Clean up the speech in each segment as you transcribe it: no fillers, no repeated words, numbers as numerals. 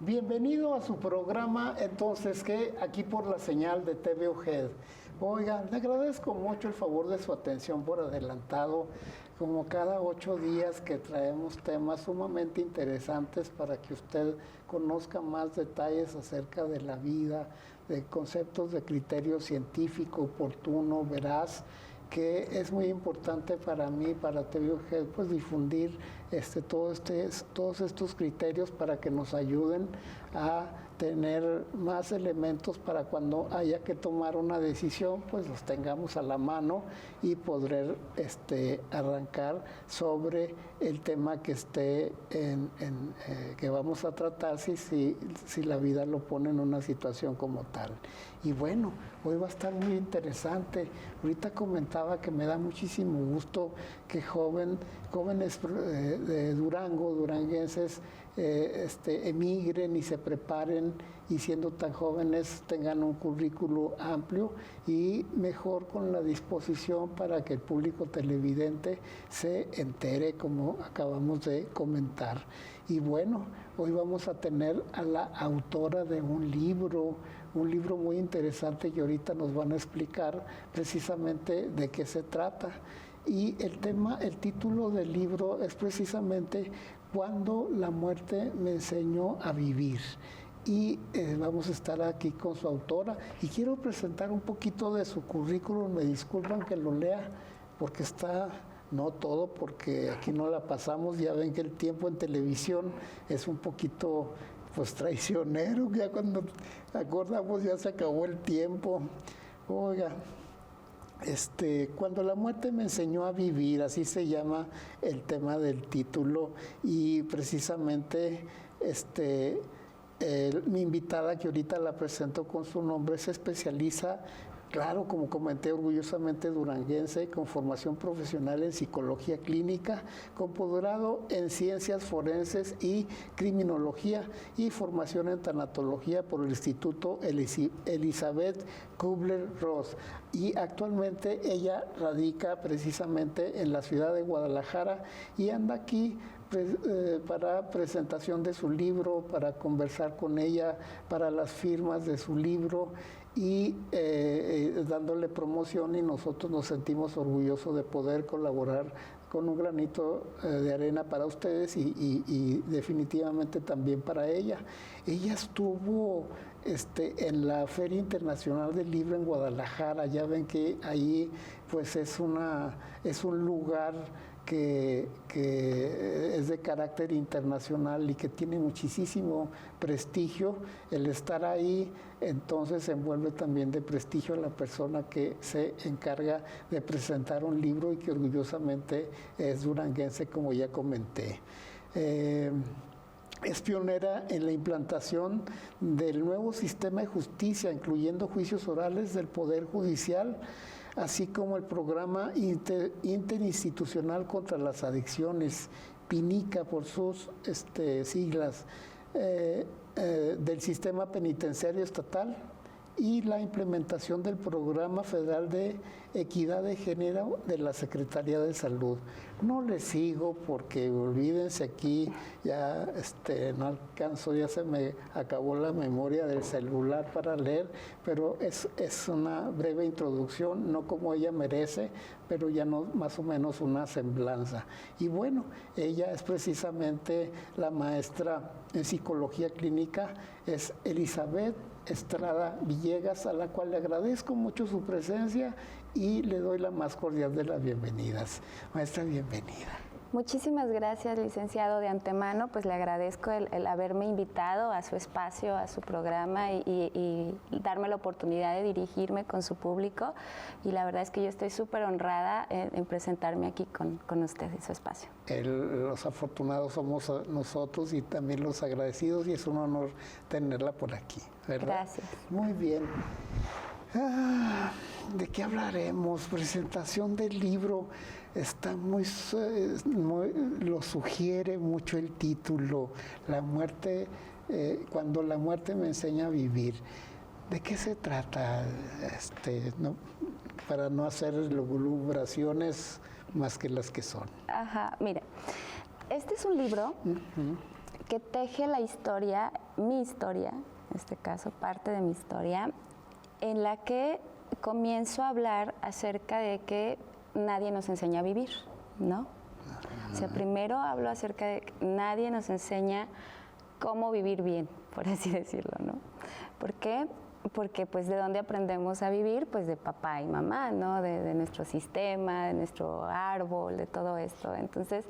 Bienvenido a su programa, entonces, que aquí por la señal de TV UGED. Oiga, le agradezco mucho el favor de su atención por adelantado, como cada 8 días que traemos temas sumamente interesantes para que usted conozca más detalles acerca de la vida, de conceptos de criterio científico, oportuno, veraz, que es muy importante para mí, para TVUG, pues difundir todos estos criterios para que nos ayuden a tener más elementos para cuando haya que tomar una decisión, pues los tengamos a la mano y poder arrancar sobre el tema que esté que vamos a tratar si la vida lo pone en una situación como tal. Y bueno, hoy va a estar muy interesante. Ahorita comentaba que me da muchísimo gusto que jóvenes de Durango, duranguenses, emigren y se preparen y siendo tan jóvenes tengan un currículo amplio y mejor con la disposición para que el público televidente se entere, como acabamos de comentar. Y bueno, hoy vamos a tener a la autora de un libro muy interesante y ahorita nos van a explicar precisamente de qué se trata. Y el título del libro es precisamente Cuando la muerte me enseñó a vivir. Y vamos a estar aquí con su autora. Y quiero presentar un poquito de su currículum, me disculpan que lo lea, porque está... No todo, porque aquí no la pasamos, ya ven que el tiempo en televisión es un poquito, pues, traicionero, ya cuando acordamos ya se acabó el tiempo. Oiga, cuando la muerte me enseñó a vivir, así se llama el tema del título, y precisamente mi invitada, que ahorita la presento con su nombre, se especializa, claro, como comenté, orgullosamente duranguense, con formación profesional en psicología clínica, con posgrado en ciencias forenses y criminología y formación en tanatología por el Instituto Elizabeth Kubler-Ross. Y actualmente ella radica precisamente en la ciudad de Guadalajara y anda aquí para presentación de su libro, para conversar con ella, para las firmas de su libro y dándole promoción, y nosotros nos sentimos orgullosos de poder colaborar con un granito de arena para ustedes y definitivamente también para ella. Ella estuvo en la Feria Internacional del Libro en Guadalajara. Ya ven que ahí pues es un lugar que es de carácter internacional y que tiene muchísimo prestigio. El estar ahí entonces envuelve también de prestigio a la persona que se encarga de presentar un libro y que orgullosamente es duranguense, como ya comenté. Es pionera en la implantación del nuevo sistema de justicia, incluyendo juicios orales del Poder Judicial, así como el programa interinstitucional contra las adicciones, PINICA por sus siglas, del sistema penitenciario estatal, y la implementación del Programa Federal de Equidad de Género de la Secretaría de Salud. No les sigo porque olvídense, aquí ya no alcanzo, ya se me acabó la memoria del celular para leer, pero es una breve introducción, no como ella merece, pero ya no, más o menos una semblanza. Y bueno, ella es precisamente la maestra en psicología clínica, es Elizabeth Estrada Villegas, a la cual le agradezco mucho su presencia y le doy la más cordial de las bienvenidas. Maestra, bienvenida. Muchísimas gracias, licenciado, de antemano. Pues le agradezco el haberme invitado a su espacio, a su programa y darme la oportunidad de dirigirme con su público. Y la verdad es que yo estoy súper honrada en presentarme aquí con usted en su espacio. Los afortunados somos nosotros y también los agradecidos, y es un honor tenerla por aquí, ¿verdad? Gracias. Muy bien. ¿De qué hablaremos? Presentación del libro. Está lo sugiere mucho el título, la muerte, cuando la muerte me enseña a vivir. ¿De qué se trata? Para no hacer lucubraciones más que las que son. Ajá, mira, este es un libro que teje la historia, mi historia, en este caso, parte de mi historia, en la que comienzo a hablar acerca de que nadie nos enseña a vivir, ¿no? O sea, primero hablo acerca de que nadie nos enseña cómo vivir bien, por así decirlo, ¿no? ¿Por qué? Porque pues de dónde aprendemos a vivir, pues de papá y mamá, ¿no? De nuestro sistema, de nuestro árbol, de todo esto. Entonces,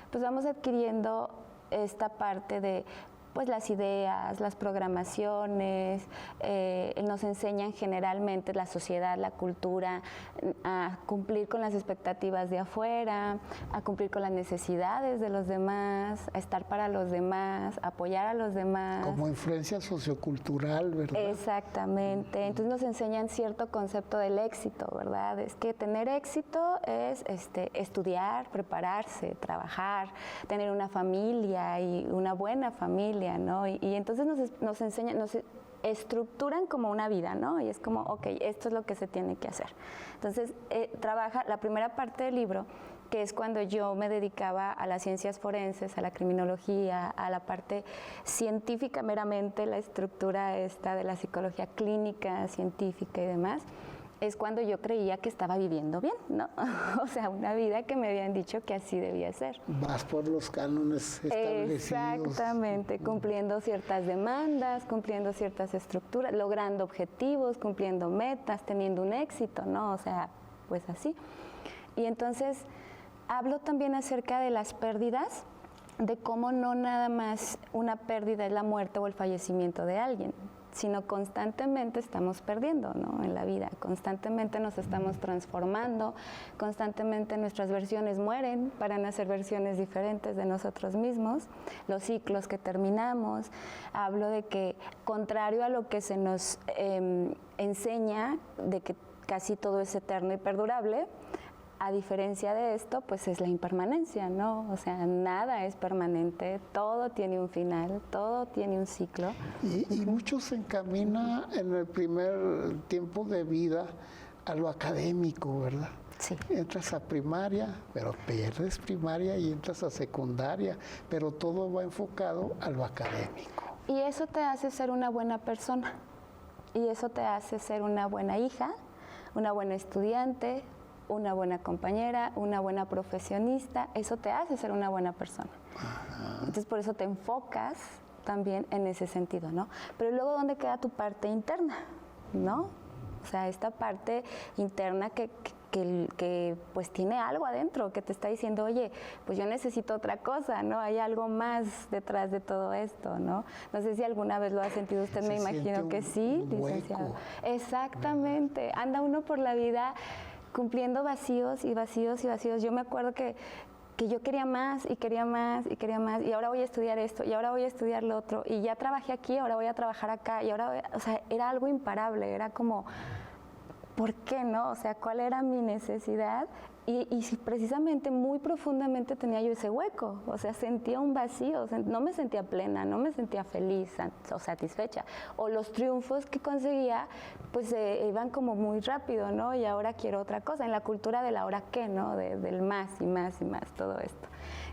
pues vamos adquiriendo esta parte de pues las ideas, las programaciones, nos enseñan generalmente la sociedad, la cultura, a cumplir con las expectativas de afuera, a cumplir con las necesidades de los demás, a estar para los demás, a apoyar a los demás. Como influencia sociocultural, ¿verdad? Exactamente. Entonces nos enseñan cierto concepto del éxito, ¿verdad? Es que tener éxito es estudiar, prepararse, trabajar, tener una familia y una buena familia, ¿no? Y entonces nos enseñan, nos estructuran como una vida, ¿no? Y es como, ok, esto es lo que se tiene que hacer. Entonces, trabaja la primera parte del libro, que es cuando yo me dedicaba a las ciencias forenses, a la criminología, a la parte científica meramente, la estructura esta de la psicología clínica, científica y demás. Es cuando yo creía que estaba viviendo bien, ¿no? O sea, una vida que me habían dicho que así debía ser. Vas por los cánones establecidos. Exactamente, cumpliendo ciertas demandas, cumpliendo ciertas estructuras, logrando objetivos, cumpliendo metas, teniendo un éxito, ¿no? O sea, pues así. Y entonces hablo también acerca de las pérdidas, de cómo no nada más una pérdida es la muerte o el fallecimiento de alguien, sino constantemente estamos perdiendo, ¿no? En la vida, constantemente nos estamos transformando, constantemente nuestras versiones mueren para nacer versiones diferentes de nosotros mismos, los ciclos que terminamos. Hablo de que, contrario a lo que se nos enseña, de que casi todo es eterno y perdurable, a diferencia de esto, pues es la impermanencia, ¿no? O sea, nada es permanente, todo tiene un final, todo tiene un ciclo. Y mucho se encamina en el primer tiempo de vida a lo académico, ¿verdad? Sí. Entras a primaria, pero pierdes primaria y entras a secundaria, pero todo va enfocado a lo académico. Y eso te hace ser una buena persona, y eso te hace ser una buena hija, una buena estudiante, una buena compañera, una buena profesionista, eso te hace ser una buena persona. Ajá. Entonces por eso te enfocas también en ese sentido, ¿no? Pero luego, ¿dónde queda tu parte interna? ¿No? O sea, esta parte interna que pues tiene algo adentro, que te está diciendo, oye, pues yo necesito otra cosa, ¿no? Hay algo más detrás de todo esto, ¿no? No sé si alguna vez lo ha sentido usted, me imagino que sí, licenciado. Exactamente. Anda uno por la vida cumpliendo vacíos y vacíos y vacíos. Yo me acuerdo que yo quería más y quería más y quería más, y ahora voy a estudiar esto y ahora voy a estudiar lo otro, y ya trabajé aquí, ahora voy a trabajar acá, y ahora o sea, era algo imparable, era como, ¿por qué no? O sea, ¿cuál era mi necesidad? Y precisamente muy profundamente tenía yo ese hueco, o sea, sentía un vacío, o sea, no me sentía plena, no me sentía feliz o satisfecha, o los triunfos que conseguía pues iban como muy rápido, ¿no? Y ahora quiero otra cosa, en la cultura del ahora qué, ¿no? Del más y más y más, todo esto.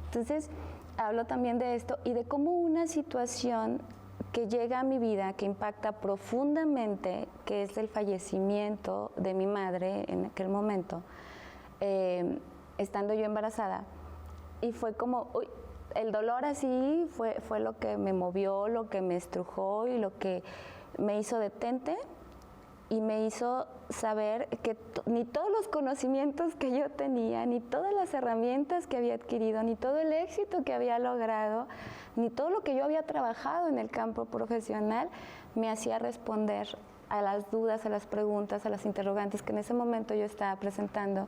Entonces, hablo también de esto y de cómo una situación que llega a mi vida, que impacta profundamente, que es el fallecimiento de mi madre en aquel momento, estando yo embarazada, y fue como, uy, el dolor así fue lo que me movió, lo que me estrujó y lo que me hizo detente y me hizo saber que ni todos los conocimientos que yo tenía, ni todas las herramientas que había adquirido, ni todo el éxito que había logrado, ni todo lo que yo había trabajado en el campo profesional me hacía responder a las dudas, a las preguntas, a las interrogantes que en ese momento yo estaba presentando,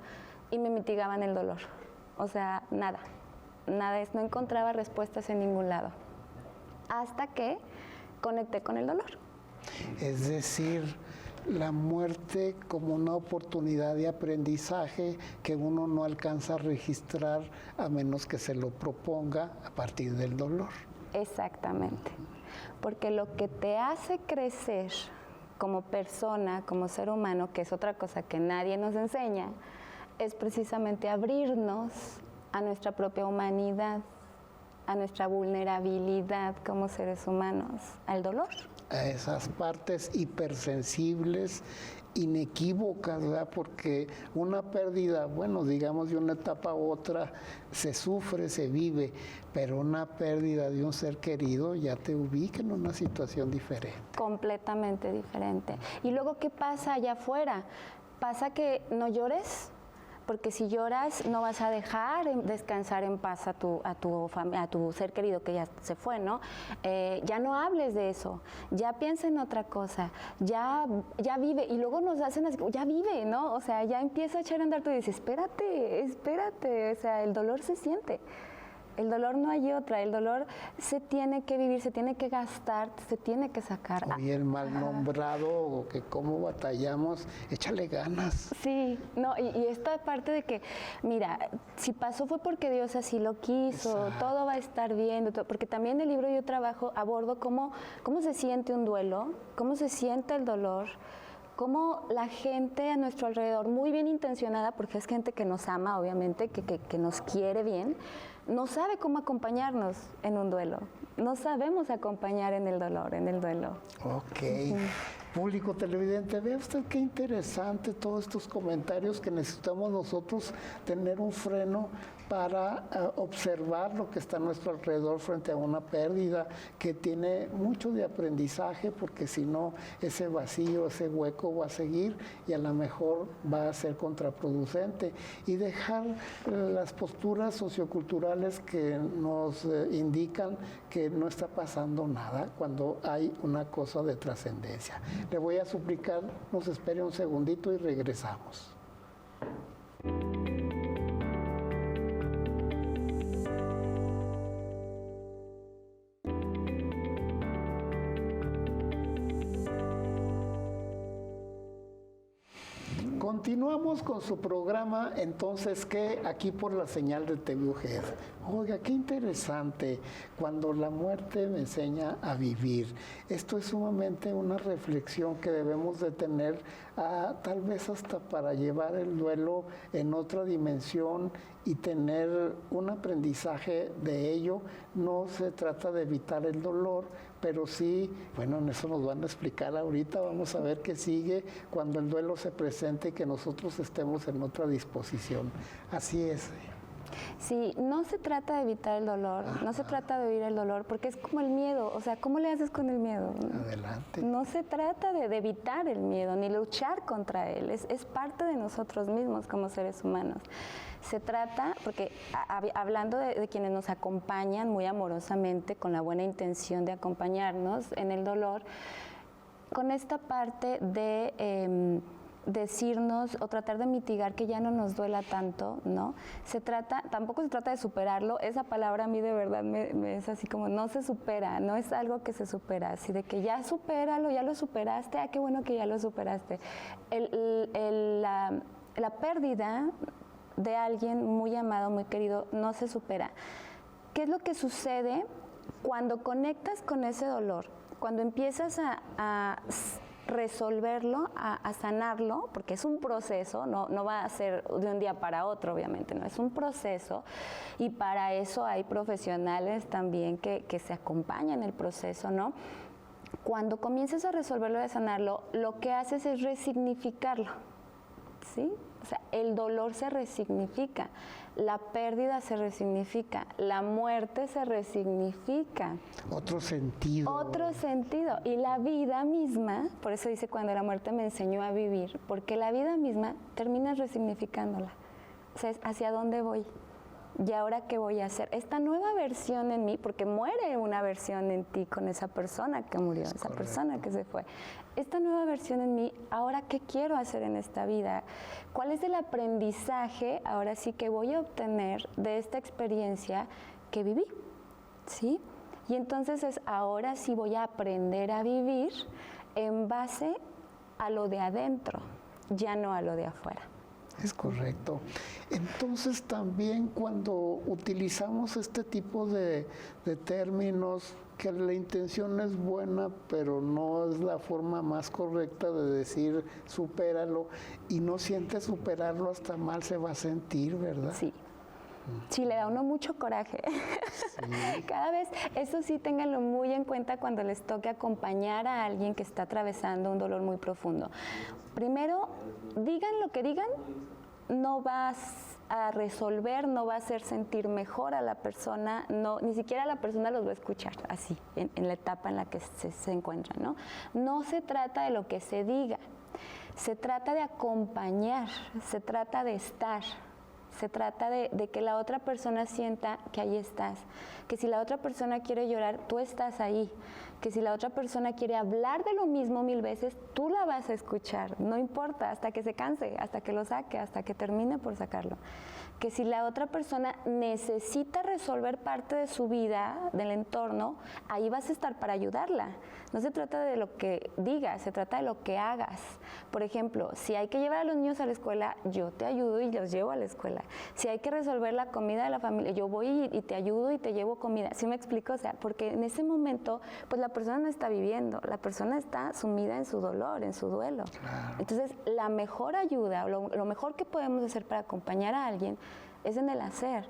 y me mitigaban el dolor. O sea, nada, no encontraba respuestas en ningún lado, hasta que conecté con el dolor. Es decir, la muerte como una oportunidad de aprendizaje que uno no alcanza a registrar a menos que se lo proponga a partir del dolor. Exactamente, porque lo que te hace crecer como persona, como ser humano, que es otra cosa que nadie nos enseña, es precisamente abrirnos a nuestra propia humanidad, a nuestra vulnerabilidad como seres humanos, al dolor. A esas partes hipersensibles, inequívocas, ¿verdad? Porque una pérdida, bueno, digamos de una etapa a otra, se sufre, se vive, pero una pérdida de un ser querido ya te ubica en una situación diferente. Completamente diferente. Y luego, ¿qué pasa allá afuera? Pasa que no llores, porque si lloras no vas a dejar descansar en paz a tu ser querido que ya se fue, ¿no? Ya no hables de eso, ya piensa en otra cosa, ya vive, y luego nos hacen así, ya vive, ¿no? O sea, ya empieza a echar a andar, tú dices, espérate, o sea, el dolor se siente. El dolor no hay otra, el dolor se tiene que vivir, se tiene que gastar, se tiene que sacar. Y el mal nombrado, o que cómo batallamos, échale ganas. Sí, no, y esta parte de que, mira, si pasó fue porque Dios así lo quiso, exacto, todo va a estar bien, porque también en el libro yo abordo cómo se siente un duelo, cómo se siente el dolor, cómo la gente a nuestro alrededor, muy bien intencionada, porque es gente que nos ama, obviamente, que nos quiere bien, no sabe cómo acompañarnos en un duelo. No sabemos acompañar en el dolor, en el duelo. Ok. Público televidente, vea usted qué interesante todos estos comentarios, que necesitamos nosotros tener un freno para observar lo que está a nuestro alrededor frente a una pérdida, que tiene mucho de aprendizaje, porque si no, ese vacío, ese hueco va a seguir y a lo mejor va a ser contraproducente. Y dejar las posturas socioculturales que nos indican que no está pasando nada cuando hay una cosa de trascendencia. Le voy a suplicar, nos espere un segundito y regresamos. Continuamos con su programa, entonces, ¿qué? Aquí por la señal de TV UGED. Oiga, qué interesante, cuando la muerte me enseña a vivir. Esto es sumamente una reflexión que debemos de tener, tal vez hasta para llevar el duelo en otra dimensión y tener un aprendizaje de ello. No se trata de evitar el dolor, pero sí, bueno, en eso nos van a explicar ahorita, vamos a ver qué sigue cuando el duelo se presente y que nosotros estemos en otra disposición. Así es. Sí, no se trata de evitar el dolor, no se trata de huir el dolor, porque es como el miedo, o sea, ¿cómo le haces con el miedo? Adelante. No se trata de evitar el miedo, ni luchar contra él, es parte de nosotros mismos como seres humanos. Se trata, porque hablando de quienes nos acompañan muy amorosamente, con la buena intención de acompañarnos en el dolor, con esta parte de decirnos o tratar de mitigar que ya no nos duela tanto, ¿no? Tampoco se trata de superarlo, esa palabra a mí de verdad me es así como no se supera, no es algo que se supera, así de que ya supéralo, ya lo superaste, qué bueno que ya lo superaste. La pérdida de alguien muy amado, muy querido, no se supera. ¿Qué es lo que sucede cuando conectas con ese dolor? Cuando empiezas a resolverlo, a sanarlo, porque es un proceso, no va a ser de un día para otro, obviamente, no, es un proceso, y para eso hay profesionales también que se acompañan en el proceso, ¿no? Cuando comienzas a resolverlo y a sanarlo, lo que haces es resignificarlo, ¿sí? O sea, el dolor se resignifica, la pérdida se resignifica, la muerte se resignifica. Otro sentido. Otro sentido. Y la vida misma, por eso dice cuando la muerte me enseñó a vivir, porque la vida misma terminas resignificándola. O sea, es hacia dónde voy. ¿Y ahora qué voy a hacer? Esta nueva versión en mí, porque muere una versión en ti con esa persona que murió, esa persona que se fue. Esta nueva versión en mí, ¿ahora qué quiero hacer en esta vida? ¿Cuál es el aprendizaje, ahora sí, que voy a obtener de esta experiencia que viví? ¿Sí? Y entonces ahora sí voy a aprender a vivir en base a lo de adentro, ya no a lo de afuera. Es correcto. Entonces también cuando utilizamos este tipo de términos, que la intención es buena, pero no es la forma más correcta de decir supéralo, y no siente superarlo, hasta mal se va a sentir, ¿verdad? Sí. Sí, le da a uno mucho coraje. Sí. Cada vez, eso sí, ténganlo muy en cuenta cuando les toque acompañar a alguien que está atravesando un dolor muy profundo. Primero, digan lo que digan, no vas a resolver, no va a hacer sentir mejor a la persona, no, ni siquiera la persona los va a escuchar así, en la etapa en la que se encuentran, ¿no? No se trata de lo que se diga, se trata de acompañar, se trata de estar. Se trata de que la otra persona sienta que ahí estás, que si la otra persona quiere llorar, tú estás ahí, que si la otra persona quiere hablar de lo mismo 1000 veces, tú la vas a escuchar, no importa, hasta que se canse, hasta que lo saque, hasta que termine por sacarlo. Que si la otra persona necesita resolver parte de su vida, del entorno, ahí vas a estar para ayudarla. No se trata de lo que digas, se trata de lo que hagas. Por ejemplo, si hay que llevar a los niños a la escuela, yo te ayudo y los llevo a la escuela. Si hay que resolver la comida de la familia, yo voy y te ayudo y te llevo comida. ¿Sí me explico? O sea, porque en ese momento, pues la persona no está viviendo, la persona está sumida en su dolor, en su duelo. Claro. Entonces, la mejor ayuda, lo mejor que podemos hacer para acompañar a alguien es en el hacer.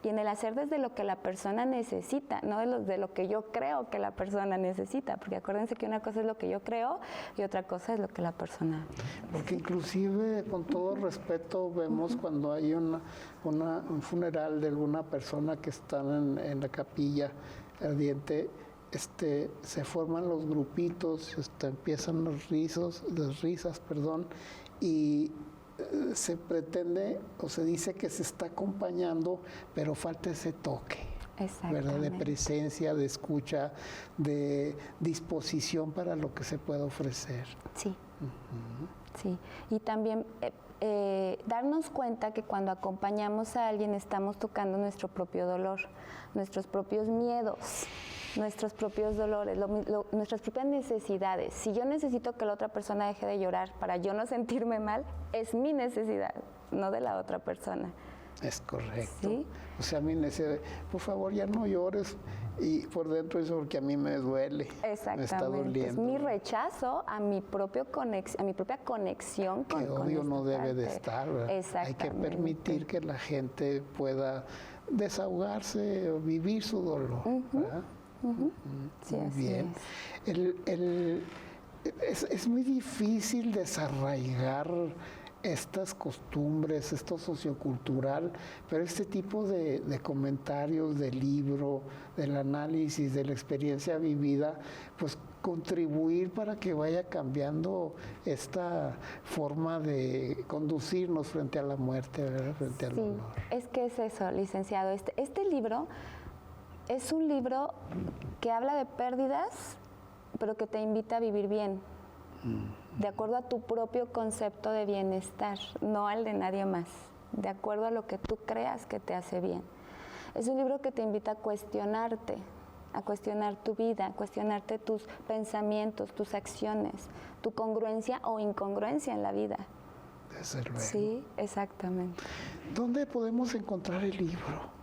Y en el hacer desde lo que la persona necesita, no de lo que yo creo que la persona necesita, porque acuérdense que una cosa es lo que yo creo y otra cosa es lo que la persona necesita. Porque inclusive, con todo respeto, vemos cuando hay un funeral de alguna persona que está en la capilla ardiente, se forman los grupitos, empiezan las risas, y se pretende o se dice que se está acompañando, pero falta ese toque, ¿verdad? De presencia, de escucha, de disposición para lo que se pueda ofrecer. Sí. Sí. Y también darnos cuenta que cuando acompañamos a alguien estamos tocando nuestro propio dolor, nuestros propios miedos, nuestros propios dolores, nuestras propias necesidades. Si yo necesito que la otra persona deje de llorar para yo no sentirme mal, es mi necesidad, no de la otra persona. Es correcto. ¿Sí? O sea, mi necesidad, por favor, ya no llores, y por dentro eso porque a mí me duele. Exactamente. Me está doliendo. Es mi rechazo a mi propia conexión con que obvio no debe parte. de estar, ¿verdad? Exactamente. Hay que permitir que la gente pueda desahogarse o vivir su dolor, ¿verdad? Sí, muy así bien. Es muy difícil desarraigar estas costumbres, esto sociocultural, pero este tipo de comentarios, del libro, del análisis, de la experiencia vivida, pues contribuir para que vaya cambiando esta forma de conducirnos frente a la muerte, ¿verdad? Frente al dolor. Es que es eso, licenciado. Este libro es un libro que habla de pérdidas, pero que te invita a vivir bien, de acuerdo a tu propio concepto de bienestar, no al de nadie más, de acuerdo a lo que tú creas que te hace bien. Es un libro que te invita a cuestionarte, a cuestionar tu vida, a cuestionarte tus pensamientos, tus acciones, tu congruencia o incongruencia en la vida. Desde luego. Sí, exactamente. ¿Dónde podemos encontrar el libro?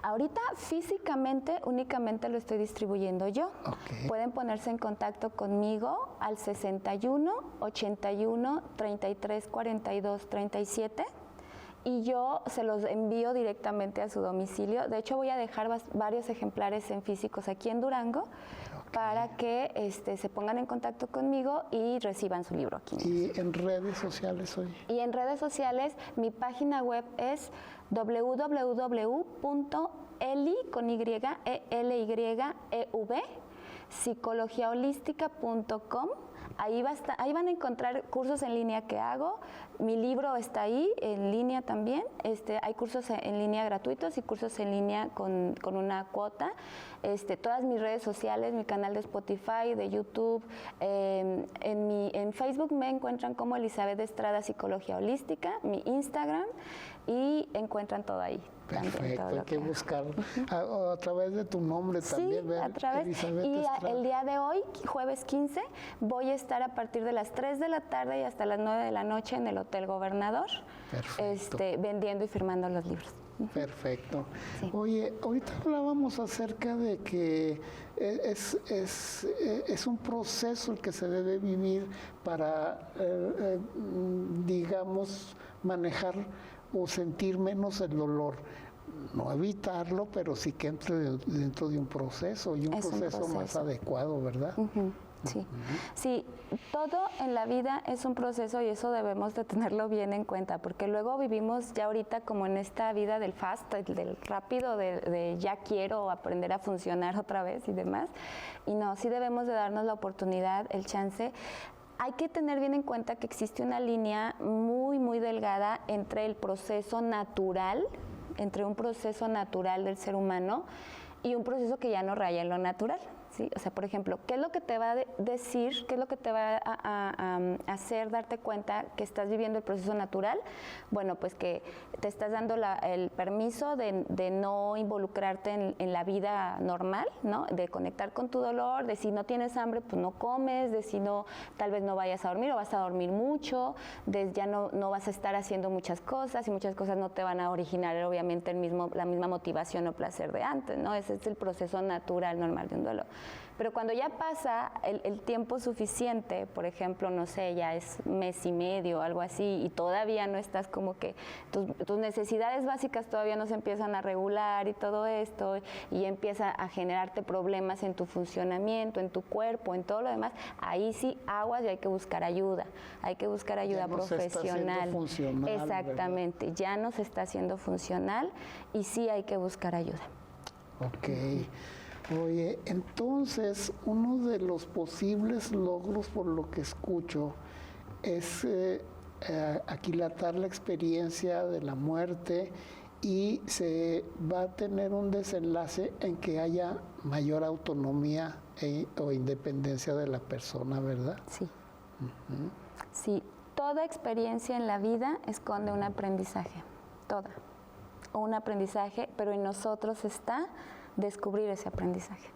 Ahorita físicamente únicamente lo estoy distribuyendo yo. Okay. Pueden ponerse en contacto conmigo al 61 81 33 42 37 y yo se los envío directamente a su domicilio. De hecho, voy a dejar varios ejemplares en físicos aquí en Durango, para que se pongan en contacto conmigo y reciban su libro aquí. ¿Y en redes sociales hoy? Y en redes sociales, mi página web es psicologiaholística.com. Ahí van a encontrar cursos en línea que hago. Mi libro está ahí en línea también. Hay cursos en línea gratuitos y cursos en línea con una cuota. Todas mis redes sociales, mi canal de Spotify, de YouTube, en Facebook me encuentran como Elizabeth Estrada Psicología Holística, mi Instagram, y encuentran todo ahí. Perfecto, hay que buscar a través de tu nombre también. Sí, a través. Elizabeth y Estrada. El día de hoy, jueves 15, voy a estar a partir de las 3 de la tarde y hasta las 9 de la noche en el Hotel Gobernador, vendiendo y firmando los libros. Perfecto. Sí. Oye, ahorita hablábamos acerca de que es un proceso el que se debe vivir para, digamos, manejar o sentir menos el dolor. no evitarlo, pero sí que entre dentro de un proceso y un proceso más adecuado, ¿verdad? Sí, sí, todo en la vida es un proceso y eso debemos de tenerlo bien en cuenta, porque luego vivimos ya ahorita como en esta vida del fast, del rápido, de ya quiero aprender a funcionar otra vez y demás, y no, sí debemos de darnos la oportunidad, el chance. Hay que tener bien en cuenta que existe una línea muy, muy delgada entre el proceso natural, entre un proceso natural del ser humano y un proceso que ya no raya en lo natural. ¿Sí? O sea, por ejemplo, ¿qué es lo que te va a decir, qué es lo que te va a hacer darte cuenta que estás viviendo el proceso natural? Bueno, pues que te estás dando el permiso de no involucrarte en la vida normal, ¿no? De conectar con tu dolor, de si no tienes hambre, pues no comes, de si no, tal vez no vayas a dormir o vas a dormir mucho, de ya no vas a estar haciendo muchas cosas y muchas cosas no te van a originar, obviamente, la misma motivación o placer de antes, ¿no? Ese es el proceso natural, normal de un dolor. Pero cuando ya pasa el tiempo suficiente, por ejemplo, no sé, ya es mes y medio, algo así, y todavía no estás como que tus necesidades básicas todavía no se empiezan a regular y todo esto, y empieza a generarte problemas en tu funcionamiento, en tu cuerpo, en todo lo demás, ahí sí aguas y hay que buscar ayuda profesional. Exactamente, ¿verdad? Ya no se está haciendo funcional y sí hay que buscar ayuda. Ok. Oye, entonces, uno de los posibles logros, por lo que escucho, es aquilatar la experiencia de la muerte y se va a tener un desenlace en que haya mayor autonomía o independencia de la persona, ¿verdad? Sí. Sí, toda experiencia en la vida esconde un aprendizaje, toda. O un aprendizaje, pero en nosotros está descubrir ese aprendizaje.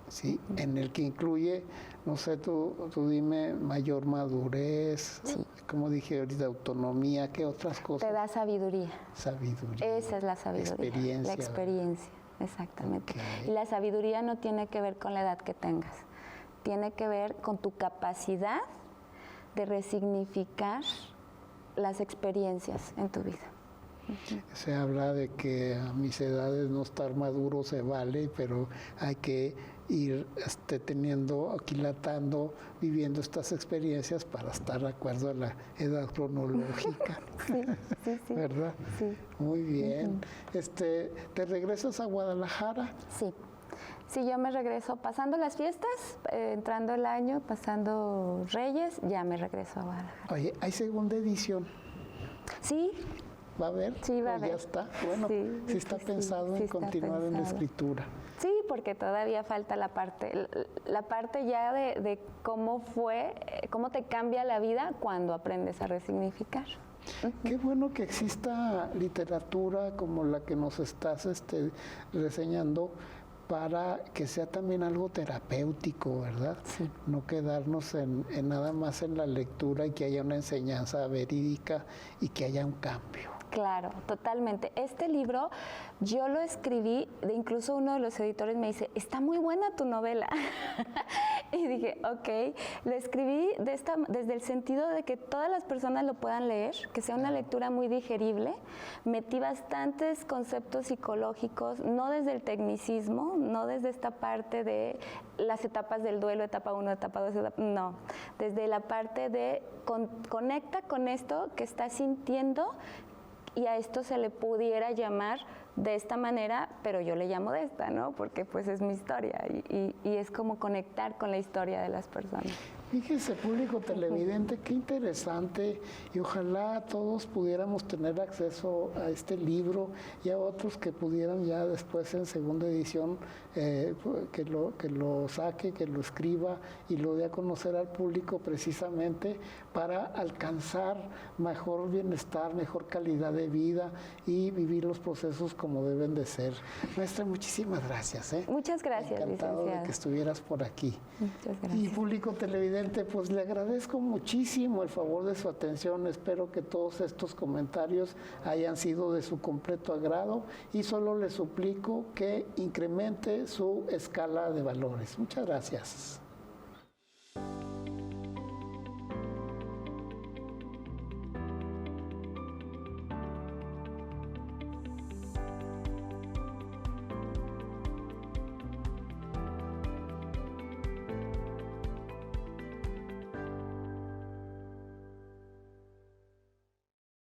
Sí, en el que incluye, no sé, tú dime, mayor madurez, sí. Como dije ahorita, autonomía, ¿qué otras cosas? Te da sabiduría. Sabiduría. Esa es la sabiduría. Experiencia. La experiencia, exactamente. Okay. Y la sabiduría no tiene que ver con la edad que tengas, tiene que ver con tu capacidad de resignificar las experiencias en tu vida. Se habla de que a mis edades no estar maduro se vale, pero hay que ir aquilatando, viviendo estas experiencias para estar de acuerdo a la edad cronológica. Sí. ¿Verdad? Sí. Muy bien. ¿Te regresas a Guadalajara? Sí. Sí, yo me regreso pasando las fiestas, entrando el año, pasando Reyes, ya me regreso a Guadalajara. Oye, ¿hay segunda edición? Sí. ¿Va a haber? Sí, va a haber. Ya está. Bueno, sí está pensado en continuar en la escritura. Sí, porque todavía falta la parte ya de cómo te cambia la vida cuando aprendes a resignificar. Qué bueno que exista literatura como la que nos estás reseñando para que sea también algo terapéutico, ¿verdad? Sí. No quedarnos en nada más en la lectura y que haya una enseñanza verídica y que haya un cambio. Claro, totalmente. Este libro yo lo escribí, incluso uno de los editores me dice, está muy buena tu novela. Y dije, ok, lo escribí desde el sentido de que todas las personas lo puedan leer, que sea una lectura muy digerible. Metí bastantes conceptos psicológicos, no desde el tecnicismo, no desde esta parte de las etapas del duelo, etapa 1, etapa 2, no, desde la parte de conecta con esto que estás sintiendo, y a esto se le pudiera llamar de esta manera, pero yo le llamo de esta, ¿no? Porque pues es mi historia y es como conectar con la historia de las personas. Fíjese, público televidente, qué interesante, y ojalá todos pudiéramos tener acceso a este libro y a otros que pudieran ya después en segunda edición que lo saque, que lo escriba y lo dé a conocer al público precisamente para alcanzar mejor bienestar, mejor calidad de vida y vivir los procesos como deben de ser. Maestra, muchísimas gracias. Muchas gracias, encantado licenciado. de que estuvieras por aquí. Muchas gracias. Y público televidente, pues le agradezco muchísimo el favor de su atención. Espero que todos estos comentarios hayan sido de su completo agrado y solo le suplico que incremente su escala de valores. Muchas gracias.